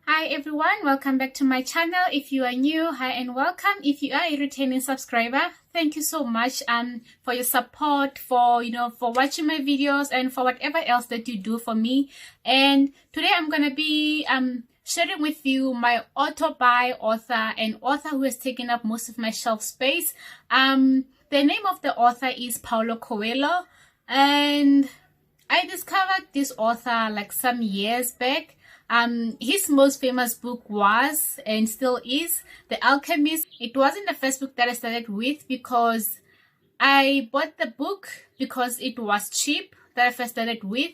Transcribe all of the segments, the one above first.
Hi everyone, welcome back to my channel. If you are new, hi and welcome. If you are a returning subscriber, thank you so much for your support, for watching my videos and for whatever else that you do for me. And today I'm gonna be sharing with you my Autobuy author, an author who has taken up most of my shelf space. The name of the author is Paulo Coelho, and I discovered this author like some years back. His most famous book was and still is The Alchemist. It wasn't the first book that I started with because I bought the book because it was cheap that I first started with,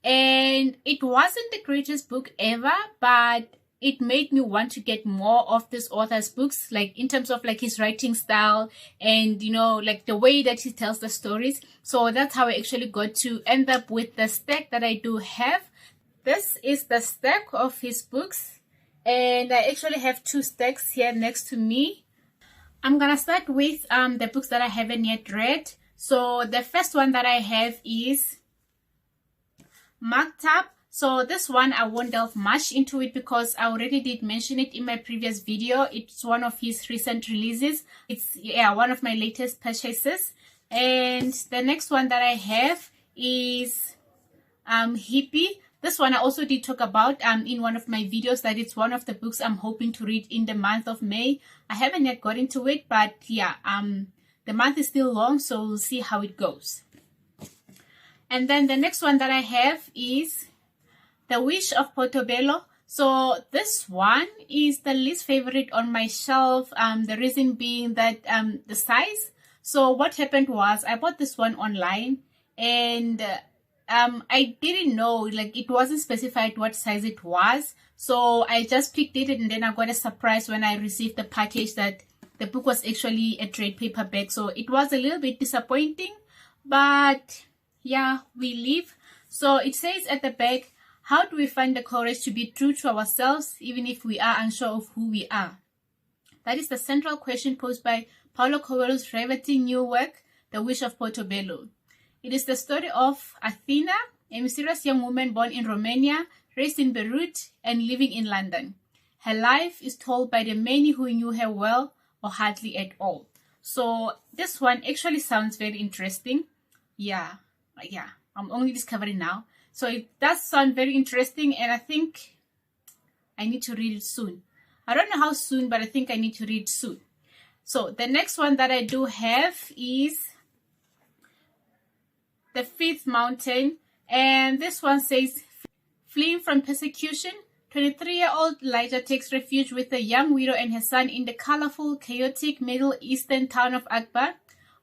and it wasn't the greatest book ever, but it made me want to get more of this author's books, like in terms of like his writing style and like the way that he tells the stories. So that's how I actually got to end up with the stack that I do have. This is the stack of his books, and I actually have two stacks here next to me. I'm gonna start with the books that I haven't yet read. So the first one that I have is Marked Up. So this one I won't delve much into it because I already did mention it in my previous video. It's one of his recent releases. It's one of my latest purchases. And the next one that I have is Hippie. This one I also did talk about in one of my videos, that it's one of the books I'm hoping to read in the month of May. I haven't yet got into it, but yeah, the month is still long, so we'll see how it goes. And then the next one that I have is The Wish of Portobello. So this one is the least favorite on my shelf, the reason being that the size. So what happened was I bought this one online, and I didn't know, like it wasn't specified what size it was, so I just picked it, and then I got a surprise when I received the package that the book was actually a trade paperback. So it was a little bit disappointing, but yeah, we live. So it says at the back, how do we find the courage to be true to ourselves even if we are unsure of who we are? That is the central question posed by Paulo Coelho's riveting new work, The Wish of Portobello. It is the story of Athena, a mysterious young woman born in Romania, raised in Beirut, and living in London. Her life is told by the many who knew her well or hardly at all. So this one actually sounds very interesting. Yeah, I'm only discovering now. So it does sound very interesting, and I think I need to read it soon. I don't know how soon, but I think I need to read soon. So the next one that I do have is The Fifth Mountain, and this one says, fleeing from persecution, 23-year-old Elijah takes refuge with a young widow and her son in the colorful, chaotic Middle Eastern town of Akbar.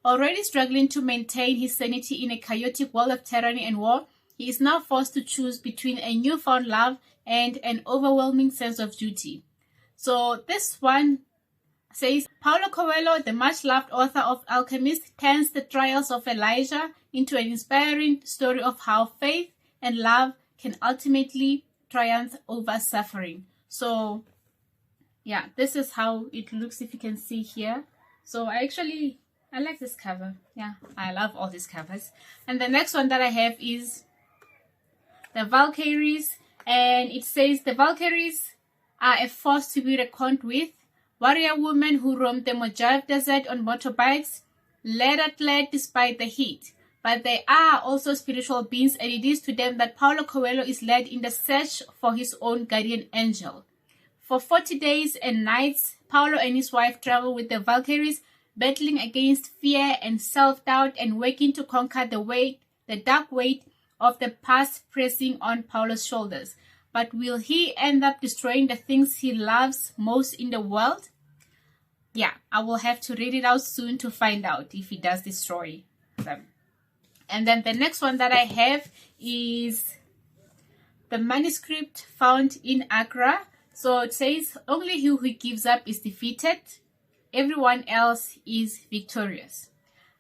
Already struggling to maintain his sanity in a chaotic world of tyranny and war, he is now forced to choose between a newfound love and an overwhelming sense of duty. So this one says, Paulo Coelho, the much-loved author of Alchemist, turns the trials of Elijah into an inspiring story of how faith and love can ultimately triumph over suffering. So yeah, this is how it looks, if you can see here. So I like this cover. Yeah, I love all these covers. And the next one that I have is The Valkyries, and it says, the Valkyries are a force to be reckoned with, warrior women who roam the Mojave Desert on motorbikes, leather-clad despite the heat. But they are also spiritual beings, and it is to them that Paulo Coelho is led in the search for his own guardian angel. For 40 days and nights, Paulo and his wife travel with the Valkyries, battling against fear and self-doubt and working to conquer the dark weight of the past pressing on Paulo's shoulders. But will he end up destroying the things he loves most in the world? Yeah, I will have to read it out soon to find out if he does destroy them. And then the next one that I have is the manuscript found in Accra. So it says, only he who gives up is defeated. Everyone else is victorious.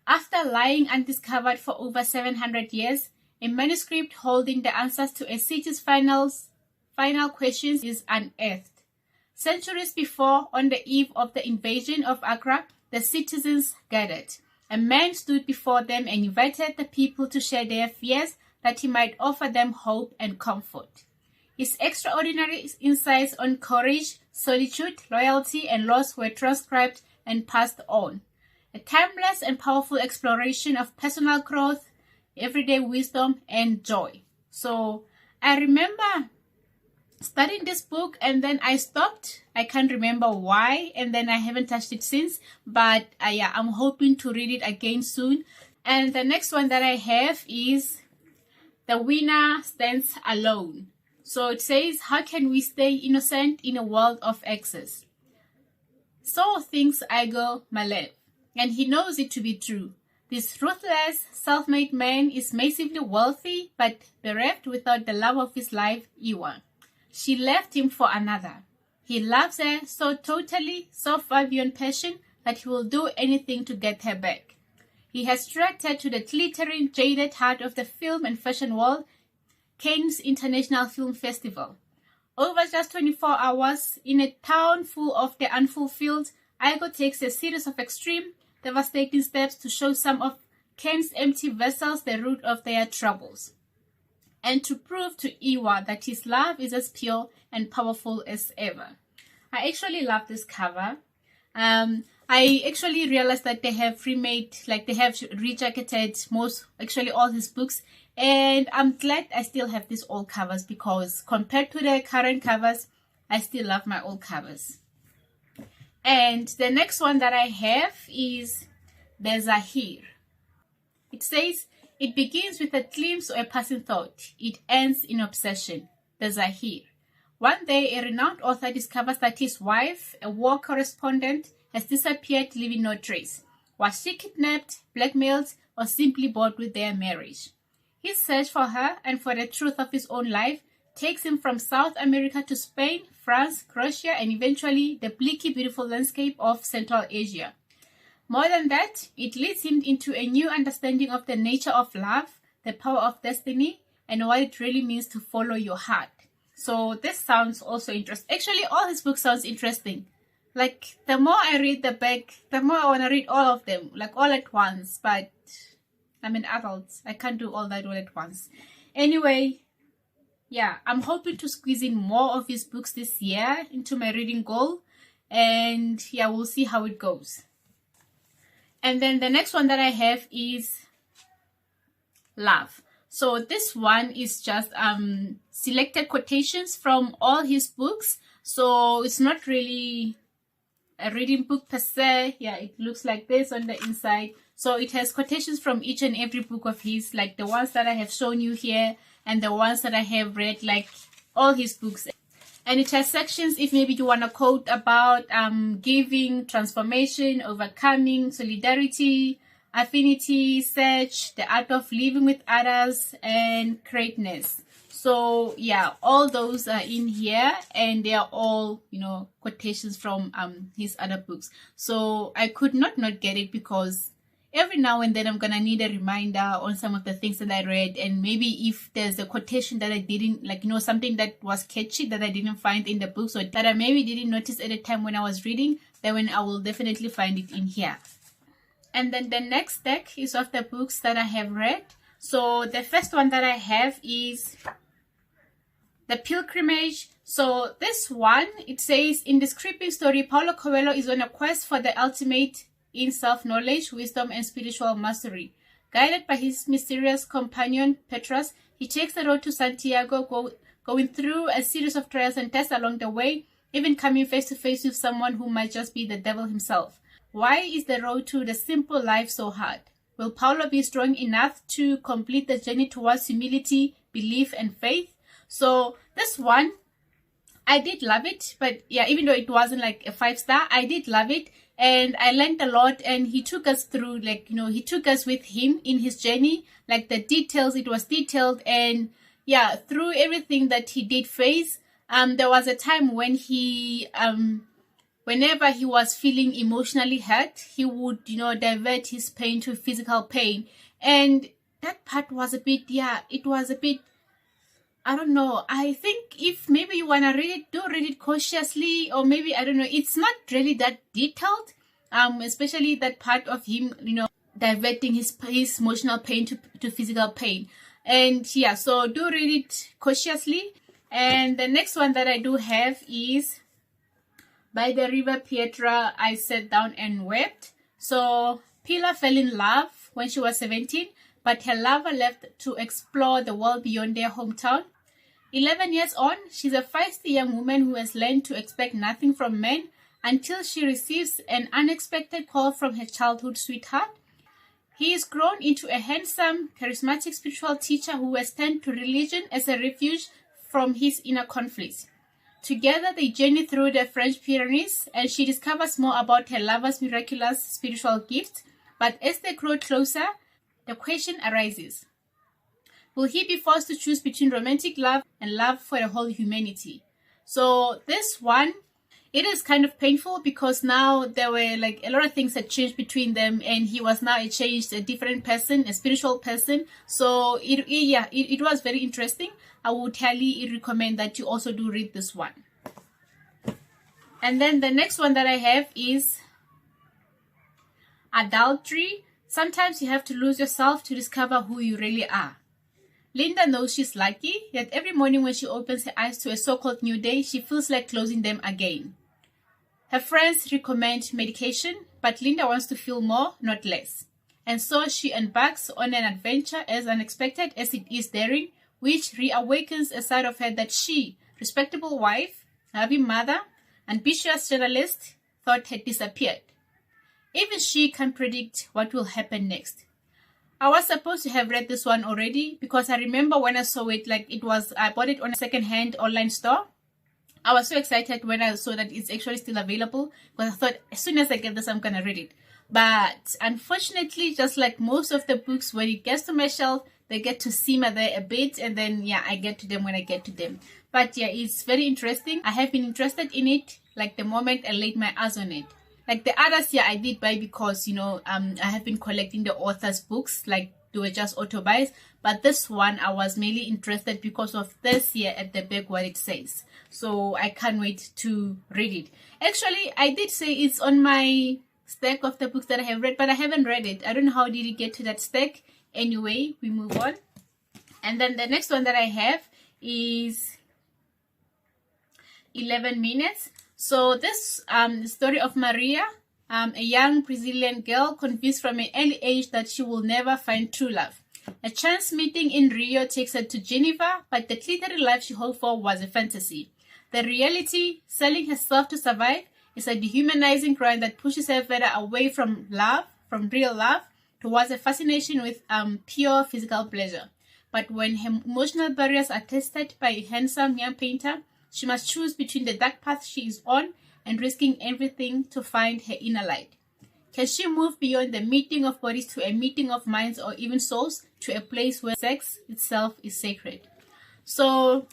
After lying undiscovered for over 700 years, a manuscript holding the answers to a city's final questions is unearthed. Centuries before, on the eve of the invasion of Accra, the citizens gathered. A man stood before them and invited the people to share their fears, that he might offer them hope and comfort. His extraordinary insights on courage, solitude, loyalty, and loss were transcribed and passed on. A timeless and powerful exploration of personal growth, everyday wisdom, and joy. So I remember studying this book and then I stopped. I can't remember why, and then I haven't touched it since, but yeah, I'm hoping to read it again soon. And the next one that I have is The Winner Stands Alone. So it says, how can we stay innocent in a world of excess? So thinks Igor Malev, and he knows it to be true. This ruthless, self-made man is massively wealthy, but bereft without the love of his life, Iwa. She left him for another. He loves her so totally, so far beyond passion, that he will do anything to get her back. He has dragged her to the glittering, jaded heart of the film and fashion world, Cannes International Film Festival. Over just 24 hours, in a town full of the unfulfilled, Igor takes a series of extreme, devastating steps to show some of Cannes' empty vessels the root of their troubles, and to prove to Iwa that his love is as pure and powerful as ever. I actually love this cover. I actually realized that they have remade, like they have rejacketed all his books, and I'm glad I still have these old covers because compared to the current covers, I still love my old covers. And the next one that I have is The Zahir. It says, it begins with a glimpse or a passing thought. It ends in obsession. The Zahir. One day, a renowned author discovers that his wife, a war correspondent, has disappeared, leaving no trace. Was she kidnapped, blackmailed, or simply bored with their marriage? His search for her and for the truth of his own life takes him from South America to Spain, France, Croatia, and eventually the bleaky, beautiful landscape of Central Asia. More than that, it leads him into a new understanding of the nature of love, the power of destiny, and what it really means to follow your heart. So this sounds also interesting. Actually, all his books sounds interesting. Like, the more I read the back, the more I want to read all of them, like all at once. But I'm an adult. I can't do all that all at once. Anyway, yeah, I'm hoping to squeeze in more of his books this year into my reading goal. And yeah, we'll see how it goes. And then the next one that I have is Love. So this one is just selected quotations from all his books. So it's not really a reading book per se. Yeah, it looks like this on the inside. So it has quotations from each and every book of his, like the ones that I have shown you here and the ones that I have read, like all his books. And it has sections if maybe you want to quote about giving, transformation, overcoming, solidarity, affinity, search, the art of living with others, and greatness. So yeah, all those are in here, and they are all, you know, quotations from his other books. So I could not get it because every now and then I'm gonna need a reminder on some of the things that I read, and maybe if there's a quotation that I didn't, like, you know, something that was catchy that I didn't find in the books, or that I maybe didn't notice at the time when I was reading, then I will definitely find it in here. And then the next deck is of the books that I have read. So the first one that I have is The Pilgrimage. So this one, it says, in this creepy story, Paulo Coelho is on a quest for the ultimate in self-knowledge, wisdom, and spiritual mastery. Guided by his mysterious companion, Petrus, he takes the road to Santiago, going through a series of trials and tests along the way, even coming face to face with someone who might just be the devil himself. Why is the road to the simple life so hard? Will Paulo be strong enough to complete the journey towards humility, belief, and faith? So this one, I did love it, but yeah, even though it wasn't like a 5-star, I did love it. And I learned a lot, and he took us through, like, you know, he took us with him in his journey, like the details, it was detailed. And yeah, through everything that he did face, there was a time when he, whenever he was feeling emotionally hurt, he would, you know, divert his pain to physical pain. And that part was a bit, yeah, it was a bit, I don't know. I think if maybe you want to read it, do read it cautiously, or maybe, I don't know, it's not really that detailed, especially that part of him, you know, diverting his emotional pain to physical pain. And yeah, so do read it cautiously. And the next one that I do have is By the River Pietra, I Sat Down and Wept. So Pilar fell in love when she was 17, but her lover left to explore the world beyond their hometown. 11 years on, she's a feisty young woman who has learned to expect nothing from men until she receives an unexpected call from her childhood sweetheart. He is grown into a handsome, charismatic spiritual teacher who has turned to religion as a refuge from his inner conflicts. Together, they journey through the French Pyrenees, and she discovers more about her lover's miraculous spiritual gifts. But as they grow closer, the question arises: will he be forced to choose between romantic love and love for the whole humanity? So this one, it is kind of painful because now there were like a lot of things that changed between them, and he was now a different person, a spiritual person. So it was very interesting. I would highly recommend that you also do read this one. And then the next one that I have is Adultery. Sometimes you have to lose yourself to discover who you really are. Linda knows she's lucky, yet every morning when she opens her eyes to a so-called new day, she feels like closing them again. Her friends recommend medication, but Linda wants to feel more, not less. And so she embarks on an adventure as unexpected as it is daring, which reawakens a side of her that she, respectable wife, loving mother, ambitious journalist, thought had disappeared. Even she can predict what will happen next. I was supposed to have read this one already because I remember when I saw it, I bought it on a second-hand online store. I was so excited when I saw that it's actually still available because I thought as soon as I get this, I'm going to read it. But unfortunately, just like most of the books, when it gets to my shelf, they get to simmer there a bit, and then I get to them when I get to them. But it's very interesting. I have been interested in it like the moment I laid my eyes on it. Like the others, I did buy because I have been collecting the author's books, like they were just auto-buys. But this one, I was mainly interested because of this here at the back what it says. So I can't wait to read it. Actually, I did say it's on my stack of the books that I have read, but I haven't read it. I don't know how did it get to that stack. Anyway, we move on. And then the next one that I have is 11 Minutes. So this story of Maria, a young Brazilian girl convinced from an early age that she will never find true love. A chance meeting in Rio takes her to Geneva, but the glittery life she hoped for was a fantasy. The reality, selling herself to survive, is a dehumanizing crime that pushes her further away from love, from real love, towards a fascination with pure physical pleasure. But when her emotional barriers are tested by a handsome young painter, she must choose between the dark path she is on and risking everything to find her inner light. Can she move beyond the meeting of bodies to a meeting of minds or even souls, to a place where sex itself is sacred? So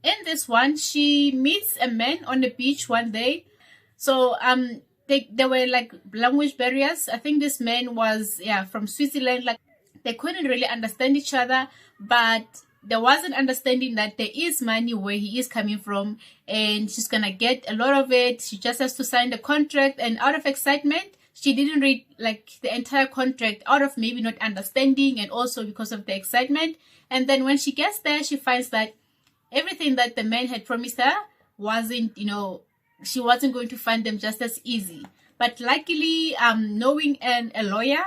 in this one, she meets a man on the beach one day. So there were like language barriers. I think this man was from Switzerland. Like they couldn't really understand each other, but there was an understanding that there is money where he is coming from, and she's gonna get a lot of it. She just has to sign the contract, and out of excitement, she didn't read like the entire contract out of maybe not understanding and also because of the excitement. And then when she gets there, she finds that everything that the man had promised her wasn't, she wasn't going to find them just as easy. But luckily, knowing a lawyer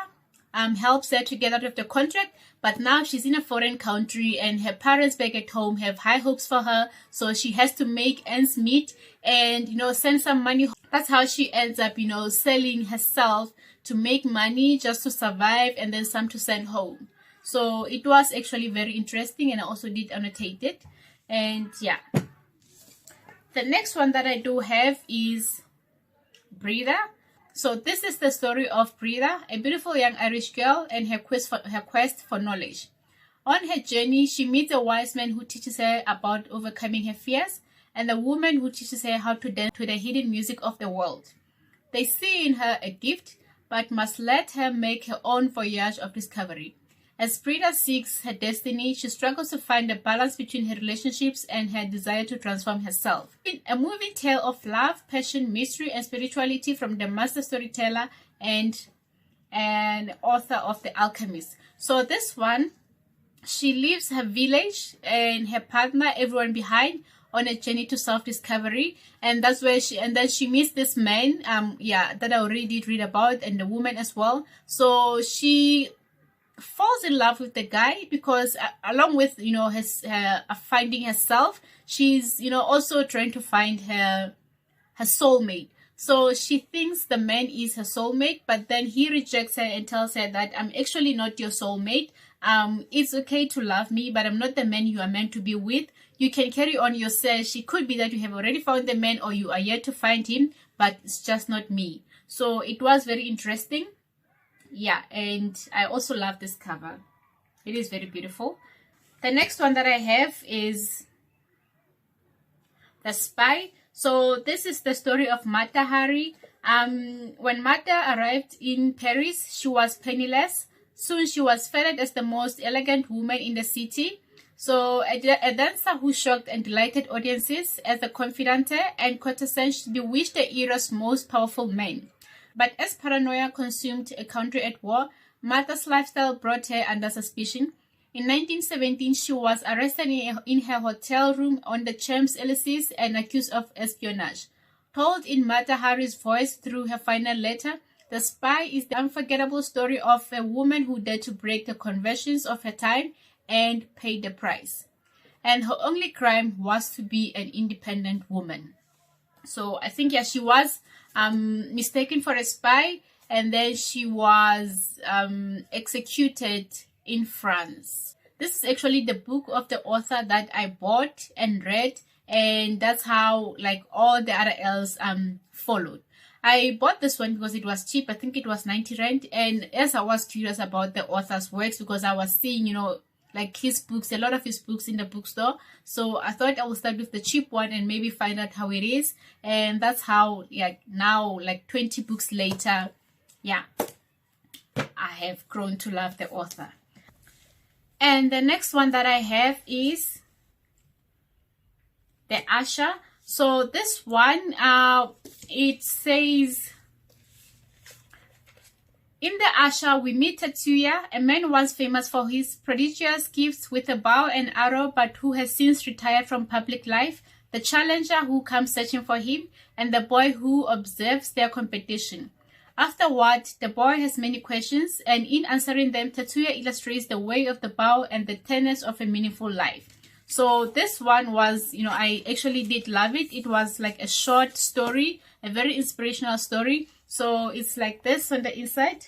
helps her to get out of the contract. But now she's in a foreign country and her parents back at home have high hopes for her. So she has to make ends meet and, send some money. That's how she ends up, selling herself to make money just to survive and then some to send home. So it was actually very interesting, and I also did annotate it. And the next one that I do have is Breida. So this is the story of Breida, a beautiful young Irish girl and her quest for knowledge. On her journey, she meets a wise man who teaches her about overcoming her fears, and a woman who teaches her how to dance to the hidden music of the world. They see in her a gift, but must let her make her own voyage of discovery. As Breida seeks her destiny, she struggles to find a balance between her relationships and her desire to transform herself. A moving tale of love, passion, mystery, and spirituality from the master storyteller and author of The Alchemist. So this one, she leaves her village and her partner, everyone behind, on a journey to self-discovery. And that's where she meets this man, that I already did read about, and the woman as well. So she falls in love with the guy because along with her finding herself, she's also trying to find her soulmate. So she thinks the man is her soulmate, but then he rejects her and tells her that I'm actually not your soulmate. It's okay to love me, but I'm not the man you are meant to be with. You can carry on your search. It could be that you have already found the man or you are yet to find him, but it's just not me. So it was very interesting. Yeah, and I also love this cover. It is very beautiful. The next one that I have is The Spy. So this is the story of Mata Hari. When Mata arrived in Paris, she was penniless. Soon she was feted as the most elegant woman in the city. So a dancer who shocked and delighted audiences as a confidante and courtesan, she bewitched the era's most powerful men. But as paranoia consumed a country at war, Mata's lifestyle brought her under suspicion. In 1917, she was arrested in her hotel room on the Champs-Élysées and accused of espionage. Told in Mata Hari's voice through her final letter, The Spy is the unforgettable story of a woman who dared to break the conventions of her time and paid the price. And her only crime was to be an independent woman. So I think, she was mistaken for a spy, and then she was executed in France. This is actually the book of the author that I bought and read, and that's how all the other L's followed. I bought this one because it was cheap. I think it was 90 rand, and as I was curious about the author's works, because I was seeing his books, a lot of his books in the bookstore, so I thought I would start with the cheap one and maybe find out how it is. And that's how now 20 books later, I have grown to love the author. And the next one that I have is the Usher. So this one, it says, in the Usher, we meet Tatuya, a man once famous for his prodigious gifts with a bow and arrow, but who has since retired from public life, the challenger who comes searching for him, and the boy who observes their competition. Afterward, the boy has many questions, and in answering them, Tatuya illustrates the way of the bow and the tenets of a meaningful life. So this one was, I actually did love it. It was like a short story, a very inspirational story. So it's like this on the inside.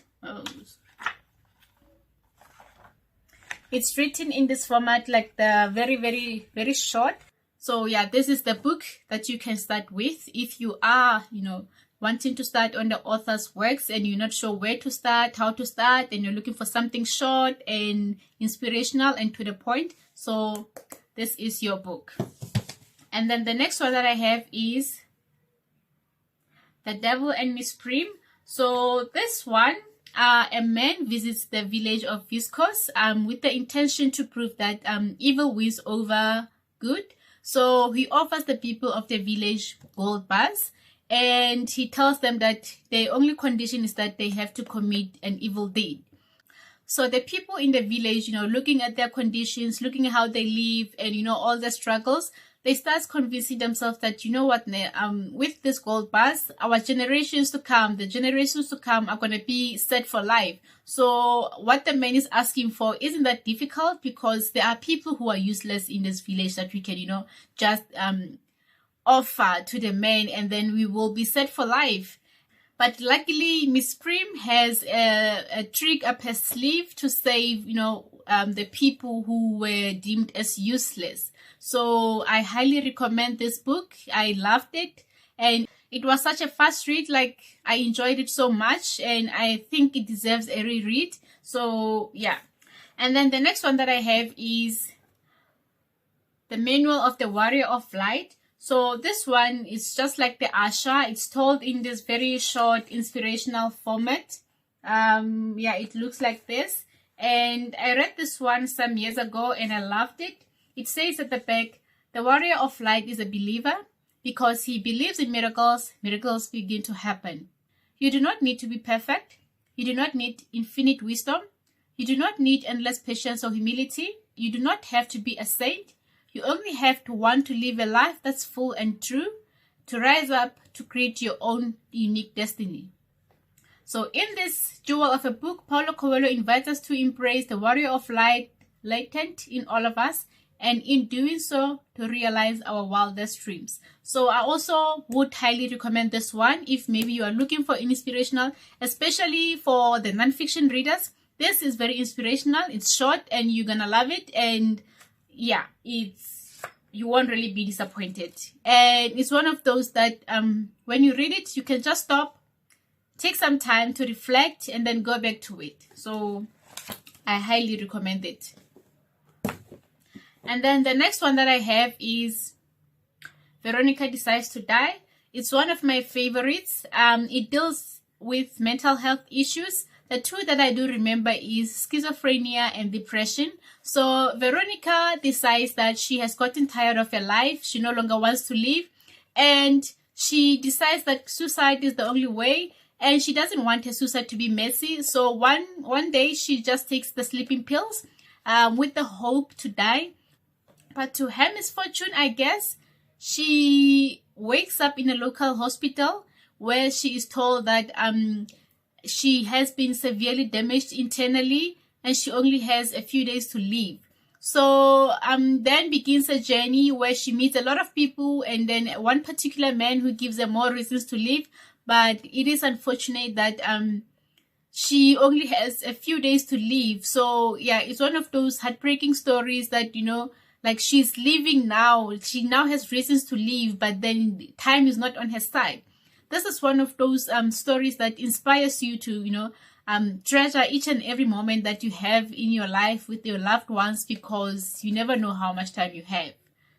It's written in this format, like the very, very, very short. So this is the book that you can start with if you are, wanting to start on the author's works and you're not sure where to start, how to start, and you're looking for something short and inspirational and to the point. So this is your book. And then the next one that I have is The Devil and Miss Prim. So this one, a man visits the village of Viscos with the intention to prove that evil wins over good. So he offers the people of the village gold bars, and he tells them that the only condition is that they have to commit an evil deed. So the people in the village, looking at their conditions, looking at how they live and, all their struggles, they start convincing themselves that, with this gold bars, our generations to come, the generations to come are going to be set for life. So what the man is asking for isn't that difficult, because there are people who are useless in this village that we can, just offer to the man, and then we will be set for life. But luckily, Miss Prim has a trick up her sleeve to save, the people who were deemed as useless. So I highly recommend this book. I loved it, and it was such a fast read. I enjoyed it so much, and I think it deserves a reread. So and then the next one that I have is The Manual of the Warrior of Light. So this one is just like the Usher. It's told in this very short inspirational format. It looks like this. And I read this one some years ago and I loved it. It says at the back, the warrior of light is a believer. Because he believes in miracles, miracles begin to happen. You do not need to be perfect. You do not need infinite wisdom. You do not need endless patience or humility. you do not have to be a saint. You only have to want to live a life that's full and true, to rise up, to create your own unique destiny. So in this jewel of a book, Paulo Coelho invites us to embrace the warrior of light latent in all of us, and in doing so, to realize our wildest dreams. So I also would highly recommend this one if maybe you are looking for inspirational, especially for the nonfiction readers. This is very inspirational. It's short and you're gonna love it, and yeah, you won't really be disappointed. And it's one of those that when you read it, you can just stop, take some time to reflect, and then go back to it. So I highly recommend it. And then the next one that I have is Veronica Decides to Die. It's one of my favorites. It deals with mental health issues. The two that I do remember is schizophrenia and depression. So Veronica decides that she has gotten tired of her life. She no longer wants to live. And she decides that suicide is the only way. And she doesn't want her suicide to be messy. So one day she just takes the sleeping pills with the hope to die. But to her misfortune, I guess, she wakes up in a local hospital where she is told that she has been severely damaged internally and she only has a few days to live. So then begins a journey where she meets a lot of people, and then one particular man who gives her more reasons to live. But it is unfortunate that she only has a few days to live. So yeah, it's one of those heartbreaking stories that, you know, like she's living now. She now has reasons to live, but then time is not on her side. This is one of those stories that inspires you to, you know, treasure each and every moment that you have in your life with your loved ones, because you never know how much time you have.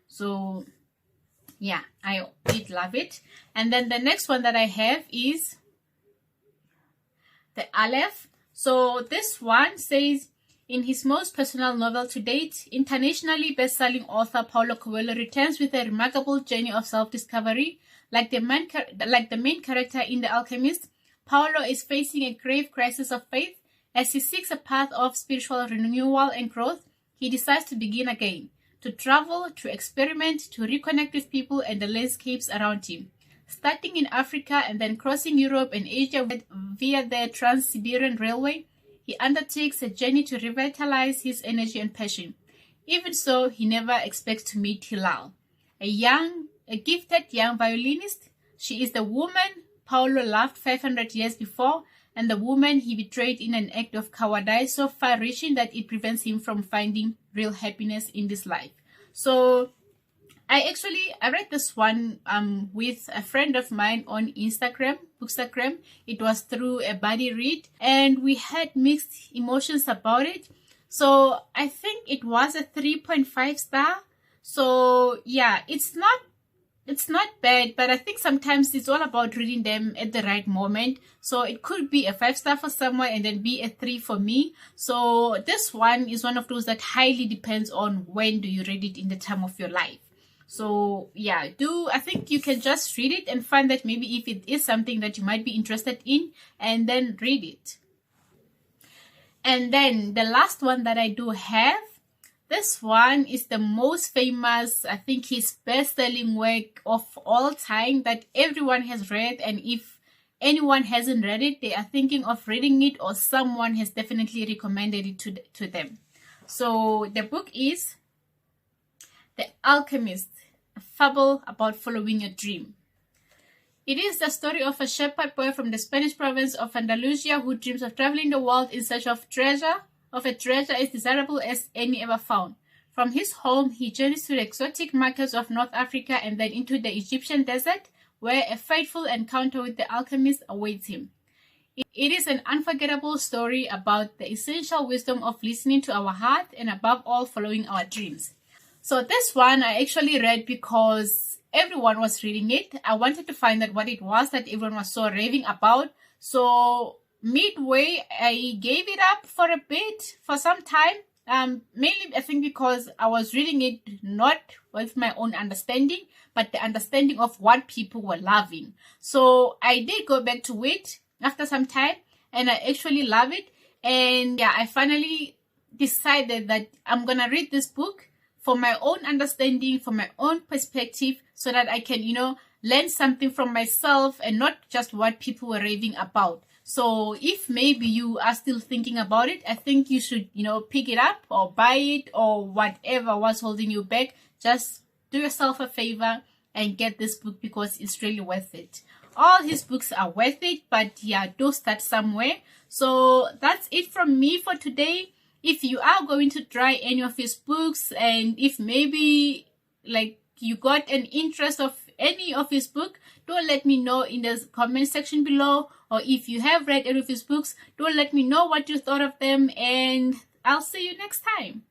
So yeah, I did love it. And then the next one that I have is the Aleph. So this one says, in his most personal novel to date, internationally best-selling author Paulo Coelho returns with a remarkable journey of self-discovery. Like the main character in The Alchemist, Paulo is facing a grave crisis of faith. As he seeks a path of spiritual renewal and growth, he decides to begin again, to travel, to experiment, to reconnect with people and the landscapes around him. Starting in Africa and then crossing Europe and Asia via the Trans-Siberian Railway, he undertakes a journey to revitalize his energy and passion. Even so, he never expects to meet Hilal, a gifted young violinist. She is the woman Paulo loved 500 years before, and the woman he betrayed in an act of cowardice so far-reaching that it prevents him from finding real happiness in this life. So I read this one with a friend of mine on Bookstagram. It was through a buddy read, and we had mixed emotions about it. So I think it was a 3.5 star. So yeah, it's not bad, but I think sometimes it's all about reading them at the right moment. So it could be a 5-star for someone and then be a 3 for me. So this one is one of those that highly depends on when do you read it in the time of your life. So yeah, I think you can just read it and find that maybe if it is something that you might be interested in, and then read it. And then the last one that I do have, this one is the most famous, I think his best-selling work of all time that everyone has read, and if anyone hasn't read it, they are thinking of reading it, or someone has definitely recommended it to them. So the book is The Alchemist, a fable about following your dream. It is the story of a shepherd boy from the Spanish province of Andalusia who dreams of traveling the world in search of a treasure as desirable as any ever found. From his home, he journeys to the exotic markets of North Africa and then into the Egyptian desert, where a fateful encounter with the alchemist awaits him. It is an unforgettable story about the essential wisdom of listening to our heart and above all following our dreams. So this one I actually read because everyone was reading it. I wanted to find out what it was that everyone was so raving about. So midway, I gave it up for some time. Mainly I think because I was reading it not with my own understanding, but the understanding of what people were loving. So I did go back to it after some time, and I actually love it. And yeah, I finally decided that I'm gonna read this book for my own understanding, for my own perspective, so that I can, learn something from myself and not just what people were raving about. So if maybe you are still thinking about it, I think you should, pick it up or buy it or whatever was holding you back. Just do yourself a favor and get this book because it's really worth it. All his books are worth it, but yeah, do start somewhere. So that's it from me for today. If you are going to try any of his books, and if maybe like you got an interest of any of his book, do let me know in the comment section below. Or if you have read any of his books, do let me know what you thought of them, and I'll see you next time.